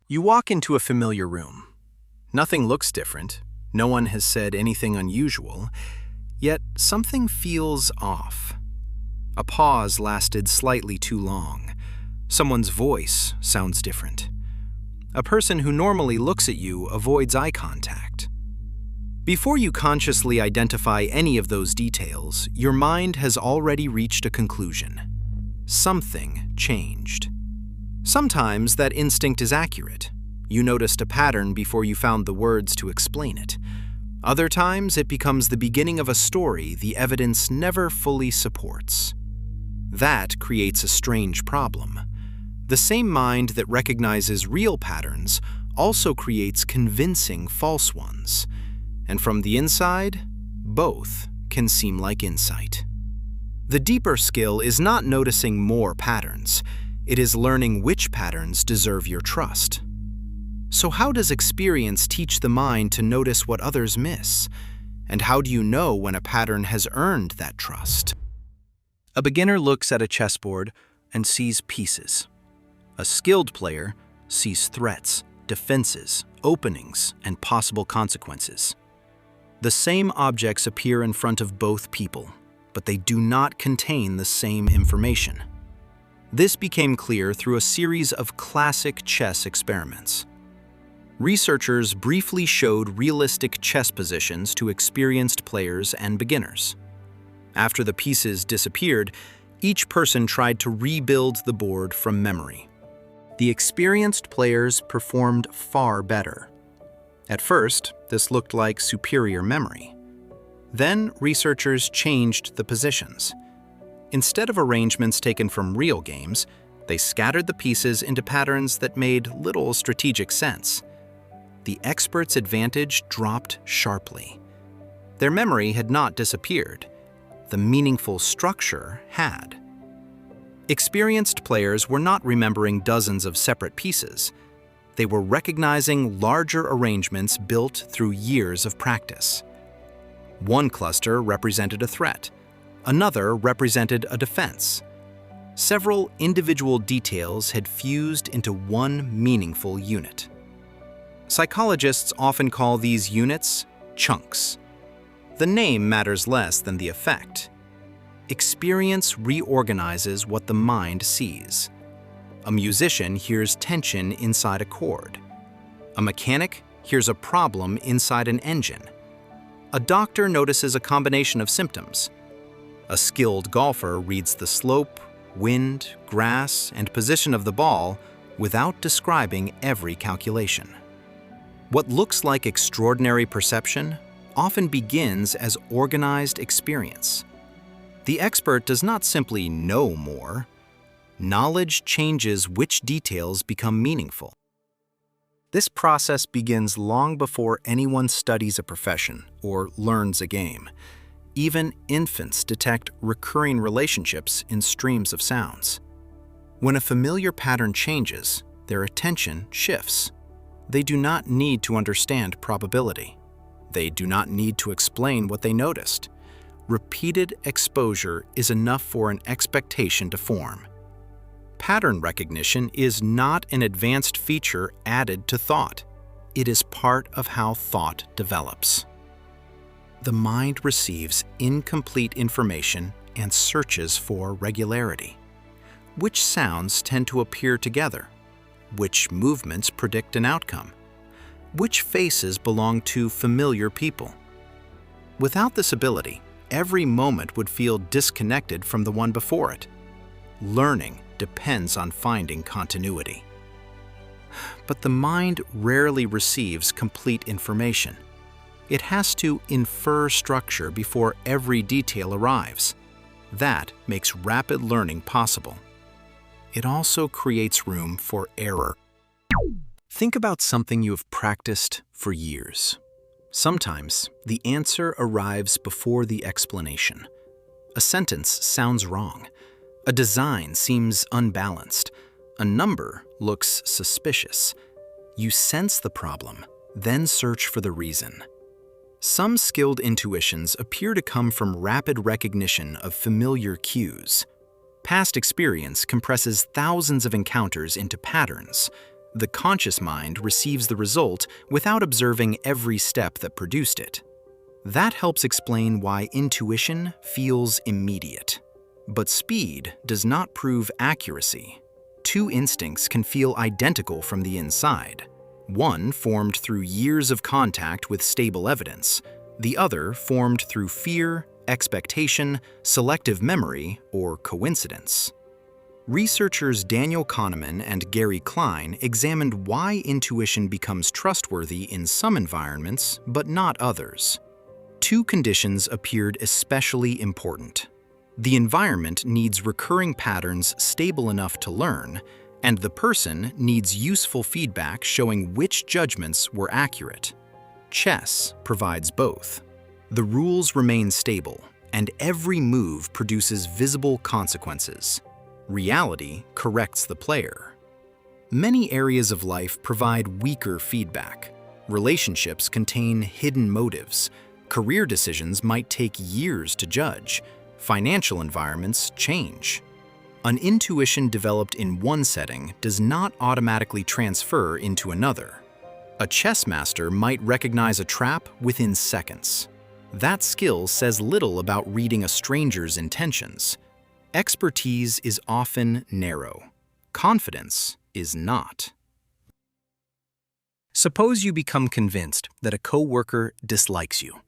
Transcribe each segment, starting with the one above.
You walk into a familiar room. Nothing looks different. No one has said anything unusual. Yet something feels off. A pause lasted slightly too long. Someone's voice sounds different. A person who normally looks at you avoids eye contact. Before you consciously identify any of those details, your mind has already reached a conclusion. Something changed. Sometimes that instinct is accurate. You noticed a pattern before you found the words to explain it. Other times, it becomes the beginning of a story the evidence never fully supports. That creates a strange problem. The same mind that recognizes real patterns also creates convincing false ones. And from the inside, both can seem like insight. The deeper skill is not noticing more patterns. It is learning which patterns deserve your trust. So how does experience teach the mind to notice what others miss? And how do you know when a pattern has earned that trust? A beginner looks at a chessboard and sees pieces. A skilled player sees threats, defenses, openings, and possible consequences. The same objects appear in front of both people, but they do not contain the same information. This became clear through a series of classic chess experiments. Researchers briefly showed realistic chess positions to experienced players and beginners. After the pieces disappeared, each person tried to rebuild the board from memory. The experienced players performed far better. At first, this looked like superior memory. Then, researchers changed the positions. Instead of arrangements taken from real games, they scattered the pieces into patterns that made little strategic sense. The experts' advantage dropped sharply. Their memory had not disappeared. The meaningful structure had. Experienced players were not remembering dozens of separate pieces. They were recognizing larger arrangements built through years of practice. One cluster represented a threat. Another represented a defense. Several individual details had fused into one meaningful unit. Psychologists often call these units chunks. The name matters less than the effect. Experience reorganizes what the mind sees. A musician hears tension inside a chord. A mechanic hears a problem inside an engine. A doctor notices a combination of symptoms. A skilled golfer reads the slope, wind, grass, and position of the ball without describing every calculation. What looks like extraordinary perception often begins as organized experience. The expert does not simply know more. Knowledge changes which details become meaningful. This process begins long before anyone studies a profession or learns a game. Even infants detect recurring relationships in streams of sounds. When a familiar pattern changes, their attention shifts. They do not need to understand probability. They do not need to explain what they noticed. Repeated exposure is enough for an expectation to form. Pattern recognition is not an advanced feature added to thought. It is part of how thought develops. The mind receives incomplete information and searches for regularity. Which sounds tend to appear together? Which movements predict an outcome? Which faces belong to familiar people? Without this ability, every moment would feel disconnected from the one before it. Learning depends on finding continuity. But the mind rarely receives complete information. It has to infer structure before every detail arrives. That makes rapid learning possible. It also creates room for error. Think about something you have practiced for years. Sometimes the answer arrives before the explanation. A sentence sounds wrong. A design seems unbalanced. A number looks suspicious. You sense the problem, then search for the reason. Some skilled intuitions appear to come from rapid recognition of familiar cues. Past experience compresses thousands of encounters into patterns. The conscious mind receives the result without observing every step that produced it. That helps explain why intuition feels immediate. But speed does not prove accuracy. Two instincts can feel identical from the inside. One formed through years of contact with stable evidence, the other formed through fear, expectation, selective memory, or coincidence. Researchers Daniel Kahneman and Gary Klein examined why intuition becomes trustworthy in some environments but not others. Two conditions appeared especially important. The environment needs recurring patterns stable enough to learn, and the person needs useful feedback showing which judgments were accurate. Chess provides both. The rules remain stable, and every move produces visible consequences. Reality corrects the player. Many areas of life provide weaker feedback. Relationships contain hidden motives. Career decisions might take years to judge. Financial environments change. An intuition developed in one setting does not automatically transfer into another. A chess master might recognize a trap within seconds. That skill says little about reading a stranger's intentions. Expertise is often narrow. Confidence is not. Suppose you become convinced that a coworker dislikes you.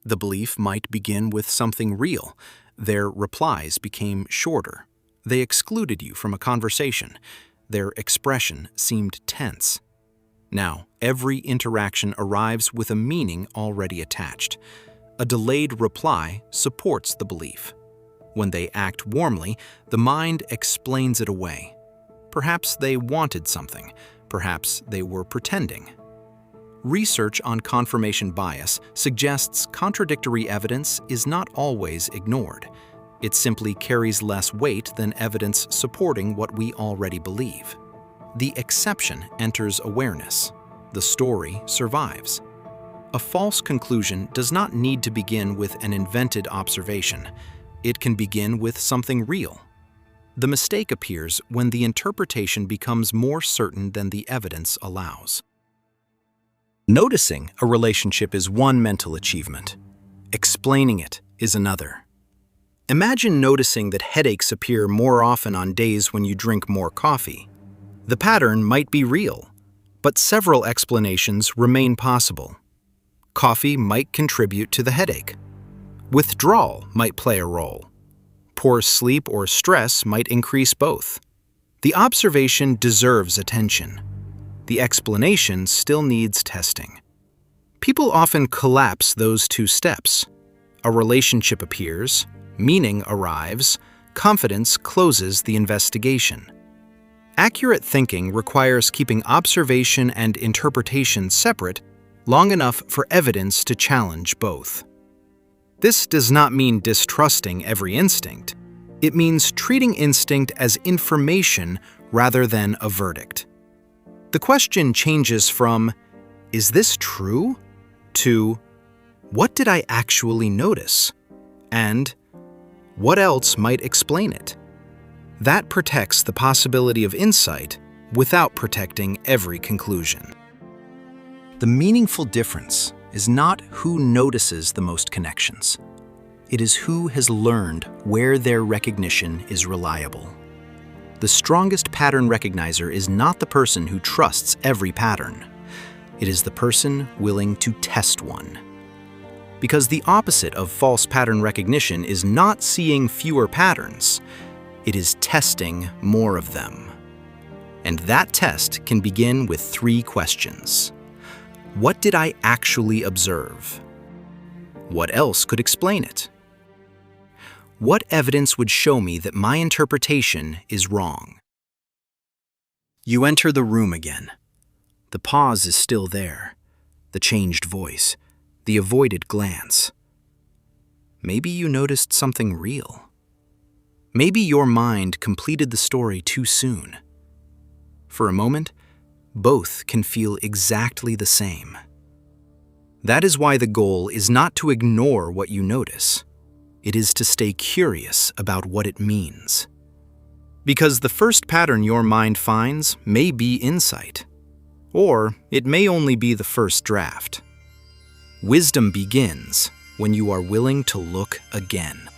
The belief might begin with something real. Their replies became shorter. They excluded you from a conversation. Their expression seemed tense. Now, every interaction arrives with a meaning already attached. A delayed reply supports the belief. When they act warmly, the mind explains it away. Perhaps they wanted something. Perhaps they were pretending. Research on confirmation bias suggests contradictory evidence is not always ignored. It simply carries less weight than evidence supporting what we already believe. The exception enters awareness. The story survives. A false conclusion does not need to begin with an invented observation. It can begin with something real. The mistake appears when the interpretation becomes more certain than the evidence allows. Noticing a relationship is one mental achievement. Explaining it is another. Imagine noticing that headaches appear more often on days when you drink more coffee. The pattern might be real, but several explanations remain possible. Coffee might contribute to the headache. Withdrawal might play a role. Poor sleep or stress might increase both. The observation deserves attention. The explanation still needs testing. People often collapse those two steps. A relationship appears, meaning arrives, confidence closes the investigation. Accurate thinking requires keeping observation and interpretation separate long enough for evidence to challenge both. This does not mean distrusting every instinct. It means treating instinct as information rather than a verdict. The question changes from, "Is this true?" to, "What did I actually notice?" and "What else might explain it?" That protects the possibility of insight without protecting every conclusion. The meaningful difference is not who notices the most connections. It is who has learned where their recognition is reliable. The strongest pattern recognizer is not the person who trusts every pattern. It is the person willing to test one. Because the opposite of false pattern recognition is not seeing fewer patterns. It is testing more of them. And that test can begin with 3 questions. What did I actually observe? What else could explain it? What evidence would show me that my interpretation is wrong? You enter the room again. The pause is still there, the changed voice, the avoided glance. Maybe you noticed something real. Maybe your mind completed the story too soon. For a moment, both can feel exactly the same. That is why the goal is not to ignore what you notice. It is to stay curious about what it means. Because the first pattern your mind finds may be insight, or it may only be the first draft. Wisdom begins when you are willing to look again.